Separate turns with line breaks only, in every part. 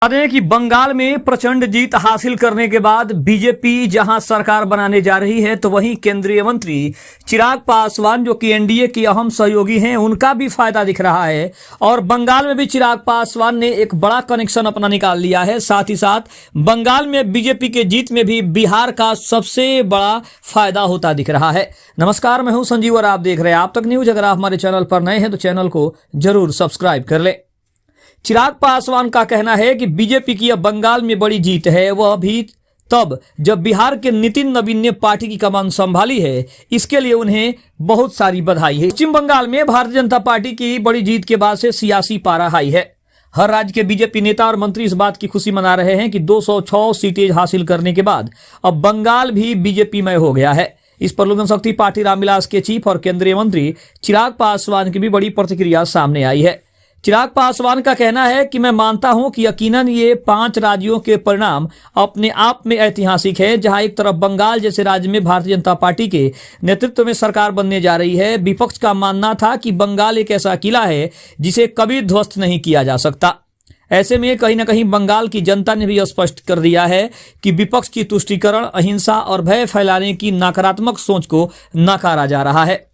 बता दें कि बंगाल में प्रचंड जीत हासिल करने के बाद बीजेपी जहां सरकार बनाने जा रही है, तो वहीं केंद्रीय मंत्री चिराग पासवान जो कि एनडीए के अहम सहयोगी हैं, उनका भी फायदा दिख रहा है। और बंगाल में भी चिराग पासवान ने एक बड़ा कनेक्शन अपना निकाल लिया है। साथ ही साथ बंगाल में बीजेपी के जीत में भी बिहार का सबसे बड़ा फायदा होता दिख रहा है। नमस्कार, मैं हूं संजीव और आप देख रहे हैं आप तक न्यूज। अगर आप हमारे चैनल पर नए हैं तो चैनल को जरूर सब्सक्राइब कर लें। चिराग पासवान का कहना है कि बीजेपी की अब बंगाल में बड़ी जीत है, वह भी तब जब बिहार के नितिन नवीन ने पार्टी की कमान संभाली है। इसके लिए उन्हें बहुत सारी बधाई है। पश्चिम बंगाल में भारतीय जनता पार्टी की बड़ी जीत के बाद से सियासी पारा हाई है। हर राज्य के बीजेपी नेता और मंत्री इस बात की खुशी मना रहे हैं कि 206 सीटें हासिल करने के बाद अब बंगाल भी बीजेपी में हो गया है। इस पर लोक जनशक्ति पार्टी रामविलास के चीफ और केंद्रीय मंत्री चिराग पासवान की भी बड़ी प्रतिक्रिया सामने आई है। चिराग पासवान का कहना है कि मैं मानता हूं कि यकीनन ये 5 राज्यों के परिणाम अपने आप में ऐतिहासिक है, जहां एक तरफ बंगाल जैसे राज्य में भारतीय जनता पार्टी के नेतृत्व में सरकार बनने जा रही है। विपक्ष का मानना था कि बंगाल एक ऐसा किला है जिसे कभी ध्वस्त नहीं किया जा सकता। ऐसे में कहीं न कहीं बंगाल की जनता ने भी स्पष्ट कर दिया है कि विपक्ष की तुष्टीकरण, अहिंसा और भय फैलाने की नकारात्मक सोच को नकारा जा रहा है।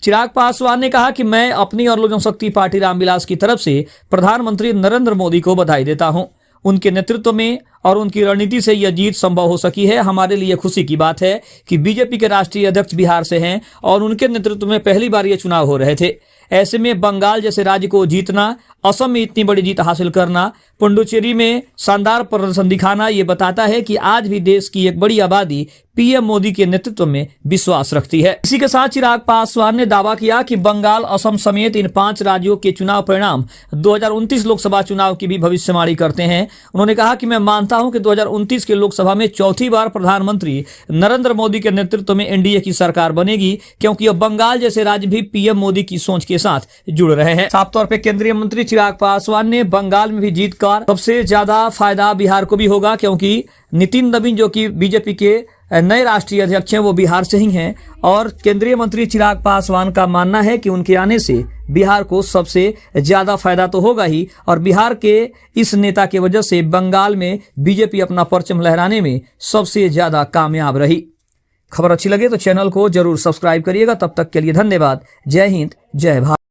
चिराग पासवान ने कहा कि मैं अपनी और लोक जनशक्ति पार्टी रामविलास की तरफ से प्रधानमंत्री नरेंद्र मोदी को बधाई देता हूं। उनके नेतृत्व में और उनकी रणनीति से यह जीत संभव हो सकी है। हमारे लिए खुशी की बात है कि बीजेपी के राष्ट्रीय अध्यक्ष बिहार से हैं और उनके नेतृत्व में पहली बार ये चुनाव हो रहे थे। ऐसे में बंगाल जैसे राज्य को जीतना, असम में इतनी बड़ी जीत हासिल करना, पुडुचेरी में शानदार प्रदर्शन दिखाना, ये बताता है कि आज भी देश की एक बड़ी आबादी पीएम मोदी के नेतृत्व में विश्वास रखती है। इसी के साथ चिराग पासवान ने दावा किया कि बंगाल, असम समेत इन 5 राज्यों के चुनाव परिणाम 2029 लोकसभा चुनाव की भी भविष्यवाणी करते हैं। उन्होंने कहा कि मैं मानता हूं कि 2029 के लोकसभा में चौथी बार प्रधानमंत्री नरेंद्र मोदी के नेतृत्व में एनडीए की सरकार बनेगी, क्योंकि अब बंगाल जैसे राज्य भी पीएम मोदी की सोच के साथ जुड़ रहे हैं। साफ तौर पर केंद्रीय मंत्री चिराग पासवान ने बंगाल में भी जीत कर सबसे ज्यादा फायदा बिहार को भी होगा, क्योंकि नितिन नवीन जो कि बीजेपी के नए राष्ट्रीय अध्यक्ष हैं वो बिहार से ही हैं। और केंद्रीय मंत्री चिराग पासवान का मानना है कि उनके आने से बिहार को सबसे ज्यादा फायदा तो होगा ही, और बिहार के इस नेता की वजह से बंगाल में बीजेपी अपना परचम लहराने में सबसे ज्यादा कामयाब रही। खबर अच्छी लगे तो चैनल को जरूर सब्सक्राइब करिएगा। तब तक के लिए धन्यवाद। जय हिंद, जय भारत।